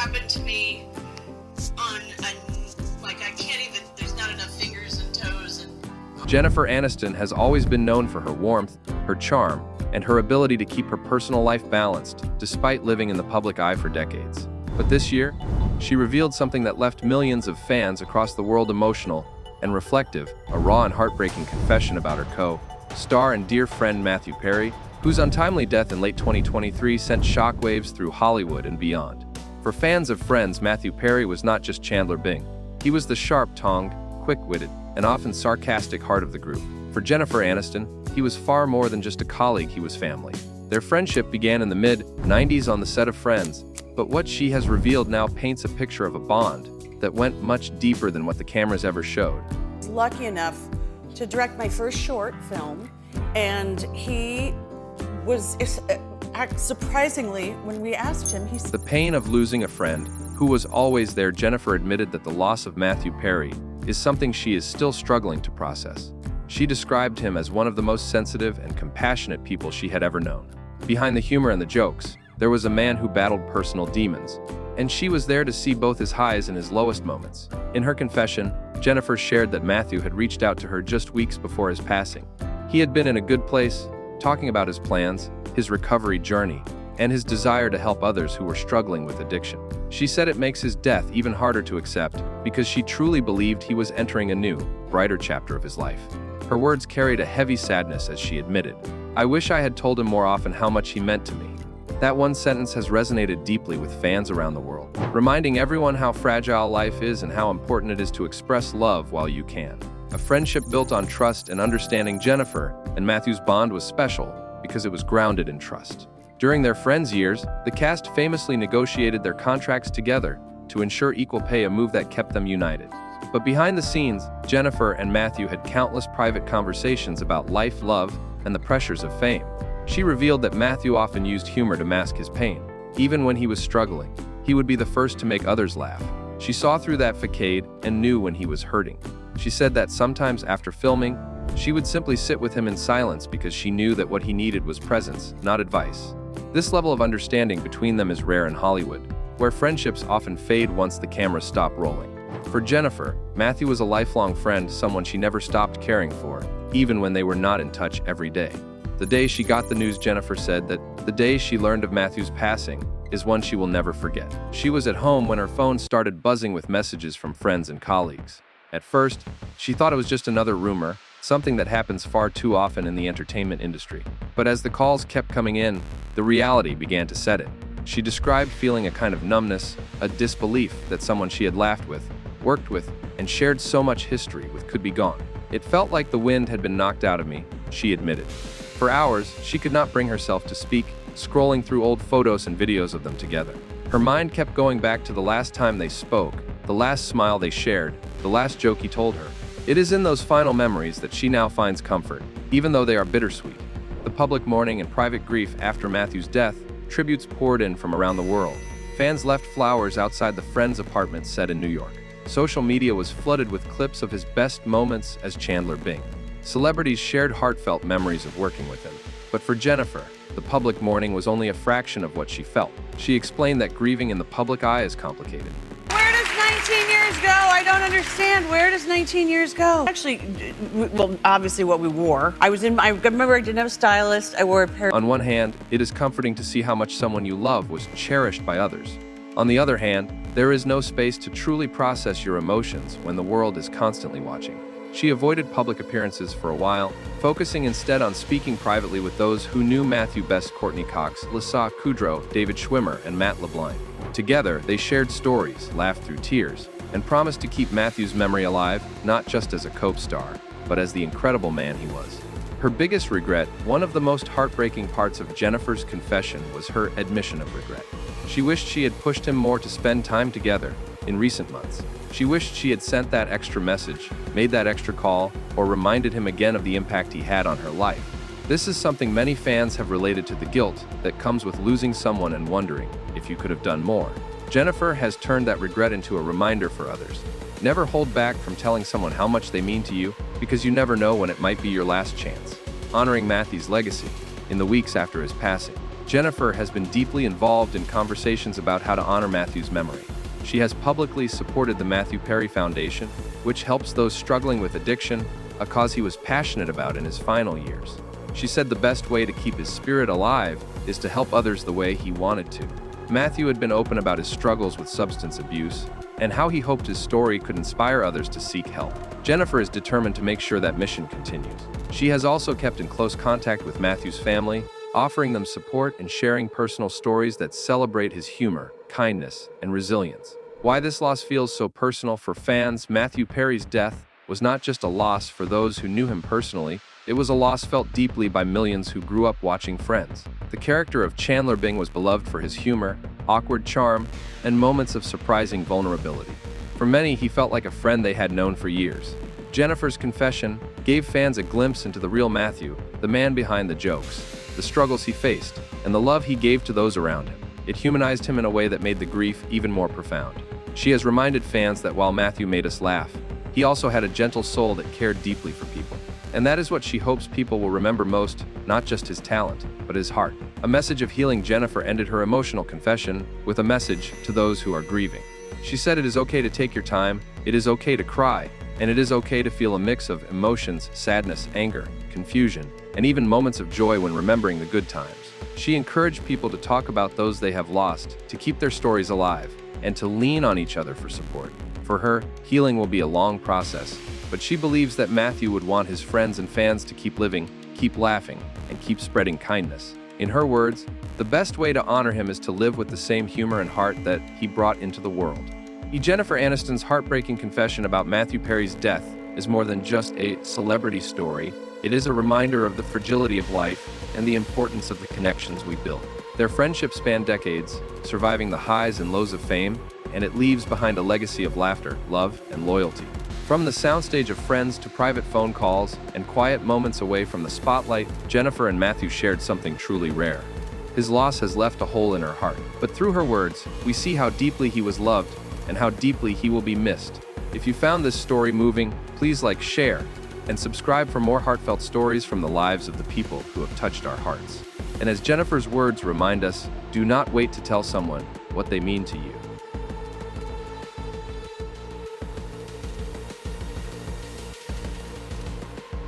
happened to me on like I can't even, there's not enough fingers and toes. And Jennifer Aniston has always been known for her warmth, her charm, and her ability to keep her personal life balanced, despite living in the public eye for decades. But this year, she revealed something that left millions of fans across the world emotional and reflective, a raw and heartbreaking confession about her co-star and dear friend Matthew Perry, whose untimely death in late 2023 sent shockwaves through Hollywood and beyond. For fans of Friends, Matthew Perry was not just Chandler Bing. He was the sharp-tongued, quick-witted, and often sarcastic heart of the group. For Jennifer Aniston, he was far more than just a colleague, he was family. Their friendship began in the mid-90s on the set of Friends, but what she has revealed now paints a picture of a bond that went much deeper than what the cameras ever showed. Lucky enough to direct my first short film, and he was, surprisingly, when we asked him, he said, The pain of losing a friend who was always there. Jennifer admitted that the loss of Matthew Perry is something she is still struggling to process. She described him as one of the most sensitive and compassionate people she had ever known. Behind the humor and the jokes, there was a man who battled personal demons, and she was there to see both his highs and his lowest moments. In her confession, Jennifer shared that Matthew had reached out to her just weeks before his passing. He had been in a good place, talking about his plans, his recovery journey, and his desire to help others who were struggling with addiction. She said it makes his death even harder to accept because she truly believed he was entering a new, brighter chapter of his life. Her words carried a heavy sadness as she admitted, "I wish I had told him more often how much he meant to me." That one sentence has resonated deeply with fans around the world, reminding everyone how fragile life is and how important it is to express love while you can. A friendship built on trust and understanding. Jennifer and Matthew's bond was special because it was grounded in trust. During their Friends years, the cast famously negotiated their contracts together to ensure equal pay, a move that kept them united. But behind the scenes, Jennifer and Matthew had countless private conversations about life, love, and the pressures of fame. She revealed that Matthew often used humor to mask his pain. Even when he was struggling, he would be the first to make others laugh. She saw through that facade and knew when he was hurting. She said that sometimes after filming, she would simply sit with him in silence because she knew that what he needed was presence, not advice. This level of understanding between them is rare in Hollywood, where friendships often fade once the cameras stop rolling. For Jennifer, Matthew was a lifelong friend, someone she never stopped caring for, even when they were not in touch every day. The day she got the news, Jennifer said that the day she learned of Matthew's passing is one she will never forget. She was at home when her phone started buzzing with messages from friends and colleagues. At first, she thought it was just another rumor, something that happens far too often in the entertainment industry. But as the calls kept coming in, the reality began to set in. She described feeling a kind of numbness, a disbelief that someone she had laughed with, worked with, and shared so much history with could be gone. "It felt like the wind had been knocked out of me," she admitted. For hours, she could not bring herself to speak, scrolling through old photos and videos of them together. Her mind kept going back to the last time they spoke, the last smile they shared, the last joke he told her. It is in those final memories that she now finds comfort, even though they are bittersweet. The public mourning and private grief after Matthew's death, tributes poured in from around the world. Fans left flowers outside the Friends apartment set in New York. Social media was flooded with clips of his best moments as Chandler Bing. Celebrities shared heartfelt memories of working with him. But for Jennifer, the public mourning was only a fraction of what she felt. She explained that grieving in the public eye is complicated. Where does 19 years go? I don't understand. Where does 19 years go? Actually, well, obviously what we wore. I remember I didn't have a stylist. I wore a pair. On one hand, it is comforting to see how much someone you love was cherished by others. On the other hand, there is no space to truly process your emotions when the world is constantly watching. She avoided public appearances for a while, focusing instead on speaking privately with those who knew Matthew best: Courtney Cox, Lisa Kudrow, David Schwimmer, and Matt LeBlanc. Together, they shared stories, laughed through tears, and promised to keep Matthew's memory alive, not just as a co-star, but as the incredible man he was. Her biggest regret, one of the most heartbreaking parts of Jennifer's confession, was her admission of regret. She wished she had pushed him more to spend time together in recent months. She wished she had sent that extra message, made that extra call, or reminded him again of the impact he had on her life. This is something many fans have related to: the guilt that comes with losing someone and wondering if you could have done more. Jennifer has turned that regret into a reminder for others. Never hold back from telling someone how much they mean to you, because you never know when it might be your last chance. Honoring Matthew's legacy in the weeks after his passing. Jennifer has been deeply involved in conversations about how to honor Matthew's memory. She has publicly supported the Matthew Perry Foundation, which helps those struggling with addiction, a cause he was passionate about in his final years. She said the best way to keep his spirit alive is to help others the way he wanted to. Matthew had been open about his struggles with substance abuse and how he hoped his story could inspire others to seek help. Jennifer is determined to make sure that mission continues. She has also kept in close contact with Matthew's family, offering them support and sharing personal stories that celebrate his humor, kindness, and resilience. Why this loss feels so personal for fans: Matthew Perry's death was not just a loss for those who knew him personally, it was a loss felt deeply by millions who grew up watching Friends. The character of Chandler Bing was beloved for his humor, awkward charm, and moments of surprising vulnerability. For many, he felt like a friend they had known for years. Jennifer's confession gave fans a glimpse into the real Matthew, the man behind the jokes, the struggles he faced, and the love he gave to those around him. It humanized him in a way that made the grief even more profound. She has reminded fans that while Matthew made us laugh, he also had a gentle soul that cared deeply for people. And that is what she hopes people will remember most, not just his talent, but his heart. A message of healing. Jennifer ended her emotional confession with a message to those who are grieving. She said, "It is okay to take your time, it is okay to cry, and it is okay to feel a mix of emotions: sadness, anger, confusion, and even moments of joy when remembering the good times." She encouraged people to talk about those they have lost, to keep their stories alive, and to lean on each other for support. For her, healing will be a long process, but she believes that Matthew would want his friends and fans to keep living, keep laughing, and keep spreading kindness. In her words, the best way to honor him is to live with the same humor and heart that he brought into the world. Jennifer Aniston's heartbreaking confession about Matthew Perry's death is more than just a celebrity story. It is a reminder of the fragility of life and the importance of the connections we build. Their friendship spanned decades, surviving the highs and lows of fame, and it leaves behind a legacy of laughter, love, and loyalty. From the soundstage of Friends to private phone calls and quiet moments away from the spotlight, Jennifer and Matthew shared something truly rare. His loss has left a hole in her heart, but through her words, we see how deeply he was loved and how deeply he will be missed. If you found this story moving, please like, share, and subscribe for more heartfelt stories from the lives of the people who have touched our hearts. And as Jennifer's words remind us, do not wait to tell someone what they mean to you.